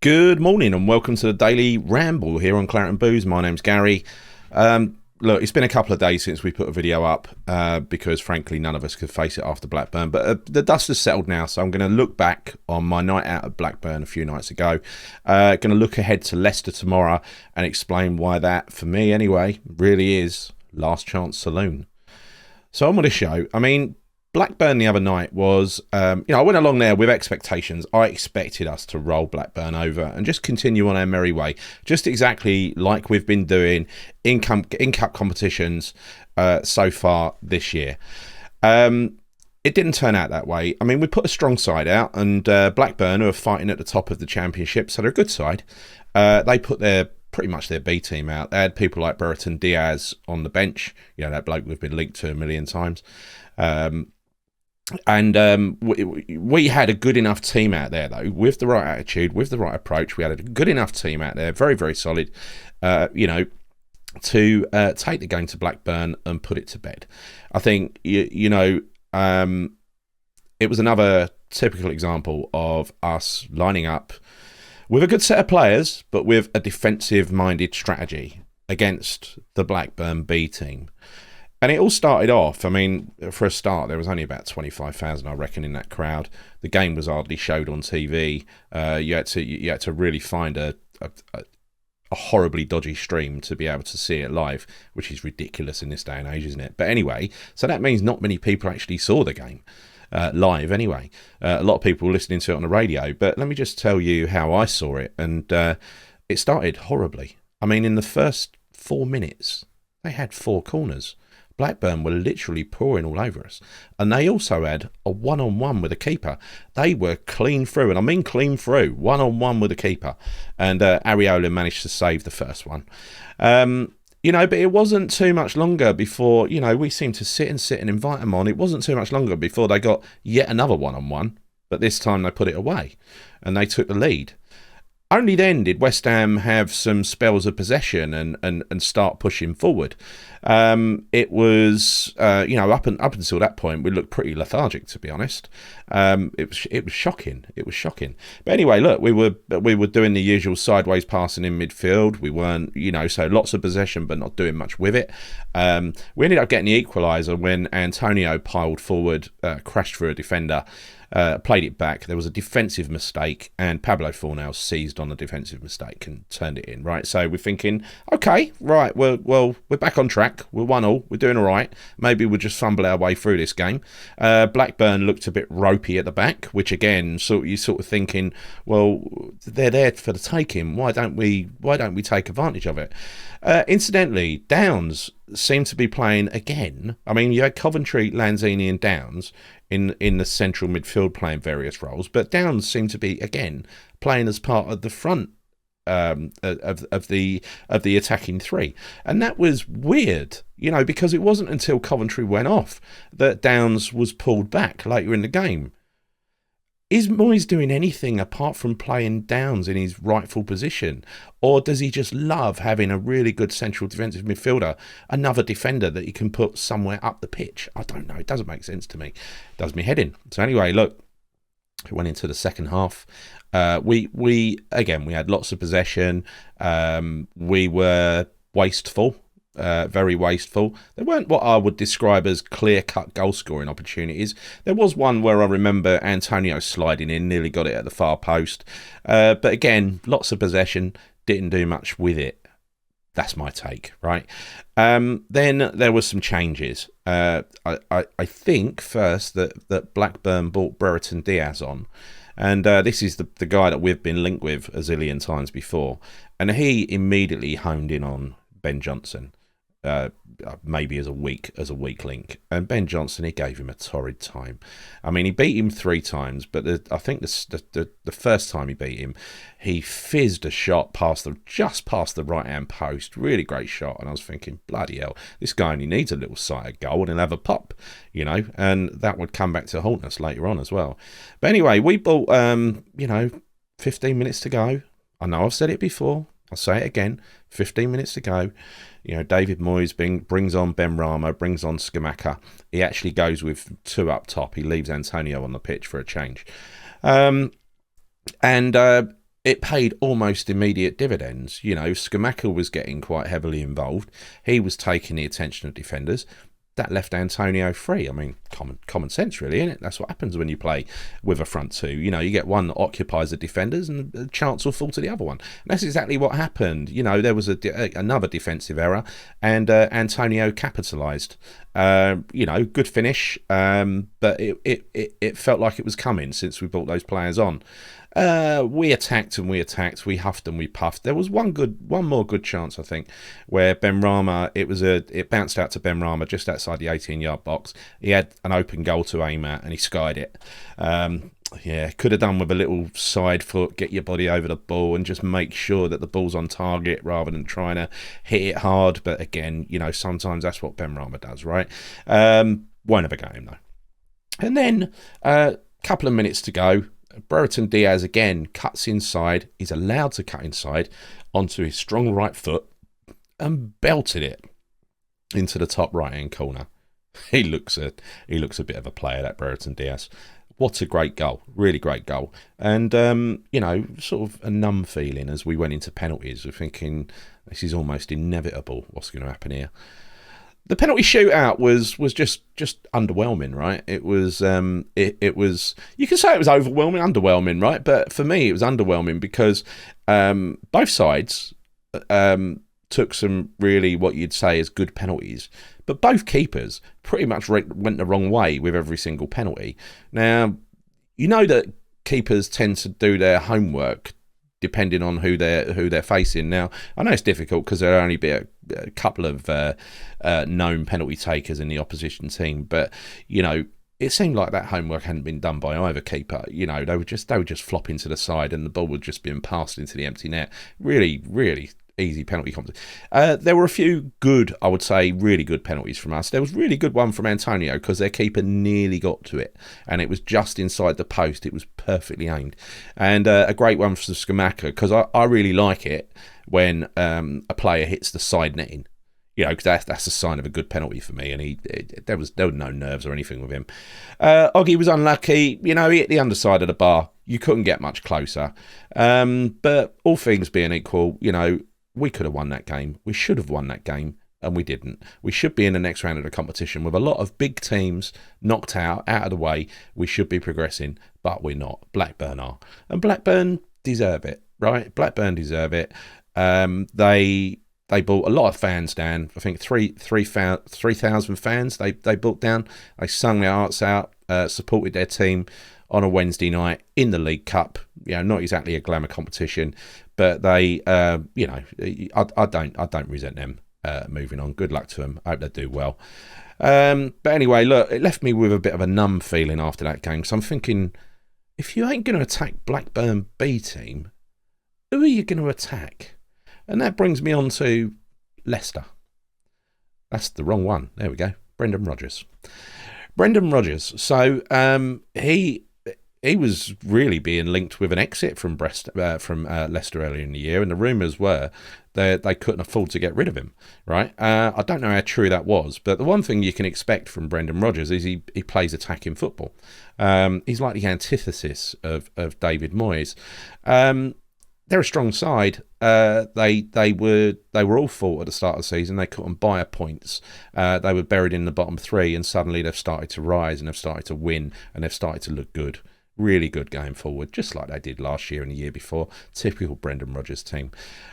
Good morning and welcome to the Daily Ramble here on Claret and Booze. My name's Gary. Look, it's been a couple of days since we put a video up because, frankly, none of us could face it after Blackburn. But the dust has settled now, so I'm going to look back on my night out at Blackburn a few nights ago. Going to look ahead to Leicester tomorrow and explain why that, for me anyway, really is last chance saloon. So on with the show. Blackburn the other night was, I went along there with expectations. I expected us to roll Blackburn over and just continue on our merry way, just exactly like we've been doing in cup competitions so far this year. It didn't turn out that way. We put a strong side out, and Blackburn, who are fighting at the top of the championship, so they're a good side. They put pretty much their B team out. They had people like Brereton Diaz on the bench, that bloke we've been linked to a million times. We had a good enough team out there, though, with the right attitude, with the right approach. We had a good enough team out there, very, very solid, to take the game to Blackburn and put it to bed. I think, it was another typical example of us lining up with a good set of players, but with a defensive-minded strategy against the Blackburn B team. And it all started off, for a start, there was only about 25,000, I reckon, in that crowd. The game was hardly showed on TV. You had to really find a horribly dodgy stream to be able to see it live, which is ridiculous in this day and age, isn't it? But anyway, so that means not many people actually saw the game live anyway. A lot of people were listening to it on the radio. But let me just tell you how I saw it. And it started horribly. In the first 4 minutes, they had 4 corners. Blackburn were literally pouring all over us. And they also had a one-on-one with a keeper. They were clean through, and I mean clean through, one-on-one with a keeper. And Ariola managed to save the first one. But it wasn't too much longer before, we seemed to sit and invite them on. It wasn't too much longer before they got yet another one-on-one. But this time they put it away and they took the lead. Only then did West Ham have some spells of possession and start pushing forward. It was, up until that point, we looked pretty lethargic, to be honest. It was shocking. It was shocking. But anyway, look, we were doing the usual sideways passing in midfield. We weren't, so lots of possession, but not doing much with it. We ended up getting the equaliser when Antonio piled forward, crashed through a defender. Played it back. There was a defensive mistake, and Pablo Fornals seized on the defensive mistake and turned it in. Right, so we're thinking, okay, right, we're back on track. We're 1-1. We're doing all right. Maybe we'll just fumble our way through this game. Blackburn looked a bit ropey at the back, which again, you're sort of thinking, well, they're there for the taking. Why don't we take advantage of it? Incidentally, Downs seemed to be playing again. You had Coventry, Lanzini, and Downs in the central midfield playing various roles, but Downs seemed to be again playing as part of the front of the attacking three, and that was weird, because it wasn't until Coventry went off that Downs was pulled back later in the game. Is Moyes doing anything apart from playing Downs in his rightful position? Or does he just love having a really good central defensive midfielder, another defender that he can put somewhere up the pitch? I don't know. It doesn't make sense to me. It does me head in. So anyway, look, we went into the second half. We had lots of possession. We were wasteful. Very wasteful. There weren't what I would describe as clear-cut goal-scoring opportunities. There was one where I remember Antonio sliding in, nearly got it at the far post. But again, lots of possession, didn't do much with it. That's my take, right? Then there were some changes. I think first that Blackburn brought Brereton Diaz on. And this is the guy that we've been linked with a zillion times before. And he immediately honed in on Ben Johnson. Maybe as a weak link, and Ben Johnson, he gave him a torrid time. He beat him 3 times, but I think the first time he beat him, he fizzed a shot just past the right hand post. Really great shot, and I was thinking, bloody hell, this guy only needs a little sighted goal and he'll have a pop, and that would come back to haunt us later on as well. But anyway, we bought 15 minutes to go. I know I've said it before. I'll say it again. 15 minutes to go. David Moyes brings on Ben Rama, brings on Skamaka. He actually goes with 2 up top. He leaves Antonio on the pitch for a change. it paid almost immediate dividends. You know, Skamaka was getting quite heavily involved. He was taking the attention of defenders. That left Antonio free. I mean, common sense, really, isn't it? That's what happens when you play with a front two. You know, you get one that occupies the defenders, and the chance will fall to the other one. And that's exactly what happened. You know, there was another defensive error, and Antonio capitalised. You know, good finish, but it felt like it was coming since we brought those players on. We attacked and we attacked, we huffed and we puffed. There was one more good chance, I think, where Benrahma, it bounced out to Benrahma just outside the 18-yard box. He had an open goal to aim at and he skied it. Yeah, could have done with a little side foot, get your body over the ball and just make sure that the ball's on target rather than trying to hit it hard. But again, you know, sometimes that's what Benrahma does, right? Won't have a game though. And then a couple of minutes to go. Brereton Diaz again cuts inside. He's allowed to cut inside onto his strong right foot and belted it into the top right hand corner. He looks a bit of a player, that Brereton Diaz. What a great goal, really great goal. And you know, sort of a numb feeling as we went into penalties. We're thinking this is almost inevitable. What's going to happen here? The penalty shootout was just underwhelming, right? It was it was, you can say it was overwhelming, underwhelming, right? But for me, it was underwhelming because both sides took some really what you'd say is good penalties, but both keepers pretty much went the wrong way with every single penalty. Now, you know that keepers tend to do their homework depending on who they're facing. Now, I know it's difficult because there'll only be a couple of known penalty takers in the opposition team, but you know, it seemed like that homework hadn't been done by either keeper. You know, they would just flop into the side and the ball would just be passed into the empty net. Really, really easy penalty competition. There were a few good, I would say, really good penalties from us. There was a really good one from Antonio because their keeper nearly got to it and it was just inside the post. It was perfectly aimed. And a great one from Skamaka because I really like it when a player hits the side netting. You know, because that's a sign of a good penalty for me. And there was no nerves or anything with him. Oggy was unlucky. You know, he hit the underside of the bar. You couldn't get much closer. But all things being equal, you know, we could have won that game. We should have won that game, and we didn't. We should be in the next round of the competition with a lot of big teams knocked out of the way. We should be progressing, but we're not. Blackburn are. And Blackburn deserve it, right? Blackburn deserve it. They brought a lot of fans down. I think 3,000 fans they brought down. They sung their hearts out, supported their team on a Wednesday night in the League Cup. You know, not exactly a glamour competition, but they, you know, I don't resent them moving on. Good luck to them. I hope they do well. But anyway, look, it left me with a bit of a numb feeling after that game. So I'm thinking, if you ain't going to attack Blackburn B team, who are you going to attack? And that brings me on to Leicester. That's the wrong one. There we go. Brendan Rodgers. So he was really being linked with an exit from Leicester earlier in the year, and the rumours were that they couldn't afford to get rid of him, right? I don't know how true that was, but the one thing you can expect from Brendan Rodgers is he plays attacking football. He's like the antithesis of David Moyes. They're a strong side. They were all fault at the start of the season. They couldn't buy points. They were buried in the bottom three, and suddenly they've started to rise and they've started to win and they've started to look good. Really good going forward, just like they did last year and the year before. Typical Brendan Rodgers team.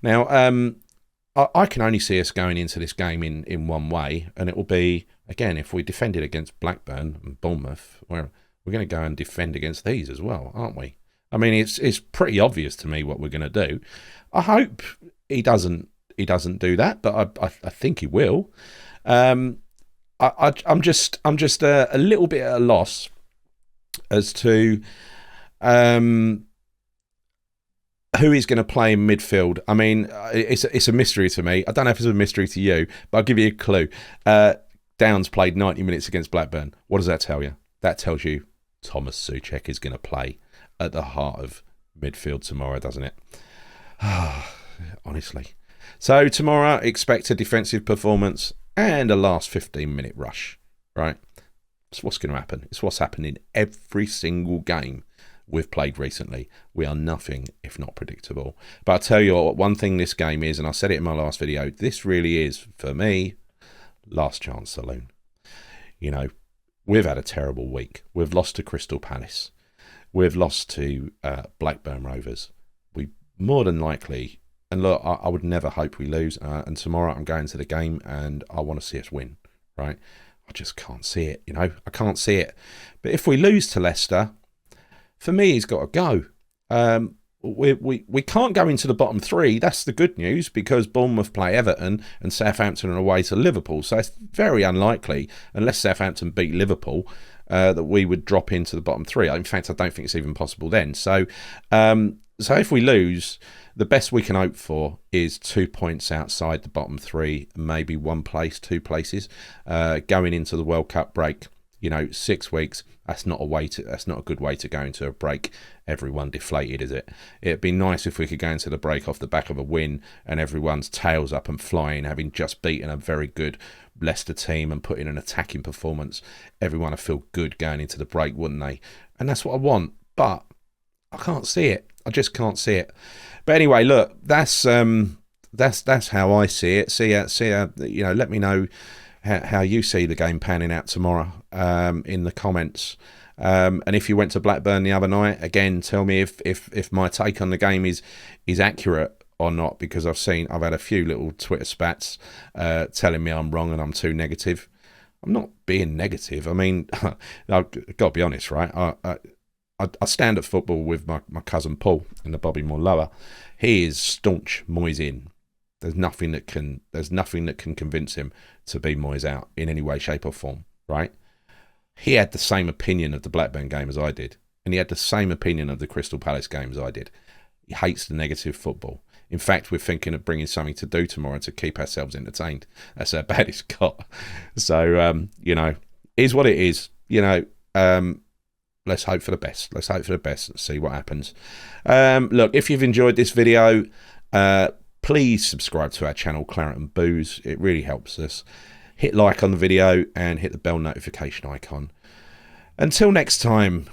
Now, I can only see us going into this game in one way, and it will be, again, if we defended against Blackburn and Bournemouth, we're going to go and defend against these as well, aren't we? I mean, it's pretty obvious to me what we're going to do. I hope he doesn't do that, but I think he will. I'm just a little bit at a loss as to who he's going to play in midfield. I mean, it's a mystery to me. I don't know if it's a mystery to you, but I'll give you a clue. Downs played 90 minutes against Blackburn. What does that tell you? That tells you Thomas Souček is going to play at the heart of midfield tomorrow, doesn't it? Honestly. So tomorrow, expect a defensive performance and a last 15-minute rush, right? It's what's going to happen. It's what's happened in every single game we've played recently. We are nothing if not predictable. But I'll tell you what, one thing this game is, and I said it in my last video, this really is, for me, last chance saloon. You know, we've had a terrible week. We've lost to Crystal Palace. We've lost to Blackburn Rovers. We more than likely, and look, I would never hope we lose. And tomorrow I'm going to the game and I want to see us win, right? I just can't see it, you know. I can't see it. But if we lose to Leicester, for me, he's got to go. We can't go into the bottom three. That's the good news, because Bournemouth play Everton and Southampton are away to Liverpool. So it's very unlikely, unless Southampton beat Liverpool, that we would drop into the bottom three. In fact, I don't think it's even possible then. So if we lose, the best we can hope for is 2 points outside the bottom three, maybe 1 place, 2 places, going into the World Cup break. You know, 6 weeks. That's not a good way to go into a break. Everyone deflated, is it? It'd be nice if we could go into the break off the back of a win and everyone's tails up and flying, having just beaten a very good Leicester team and put in an attacking performance. Everyone would feel good going into the break, wouldn't they? And that's what I want. But I can't see it. I just can't see it. But anyway, look, that's how I see it. See how, you know, let me know how you see the game panning out tomorrow in the comments. And if you went to Blackburn the other night, again, tell me if my take on the game is accurate or not, because I've had a few little Twitter spats telling me I'm wrong and I'm too negative. I'm not being negative. I mean, I've got to be honest, right? I stand at football with my cousin Paul in the Bobby Moore Lower. He is staunch Moyes in. There's nothing that can convince him to be Moyes out in any way, shape or form, right? He had the same opinion of the Blackburn game as I did, and he had the same opinion of the Crystal Palace game as I did. He hates the negative football. In fact, we're thinking of bringing something to do tomorrow to keep ourselves entertained. That's how bad it's got. So, you know, is what it is. You know, let's hope for the best. Let's hope for the best and see what happens. Look, if you've enjoyed this video, please subscribe to our channel, Claret and Booze. It really helps us. Hit like on the video and hit the bell notification icon. Until next time,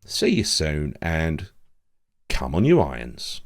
see you soon and come on you irons.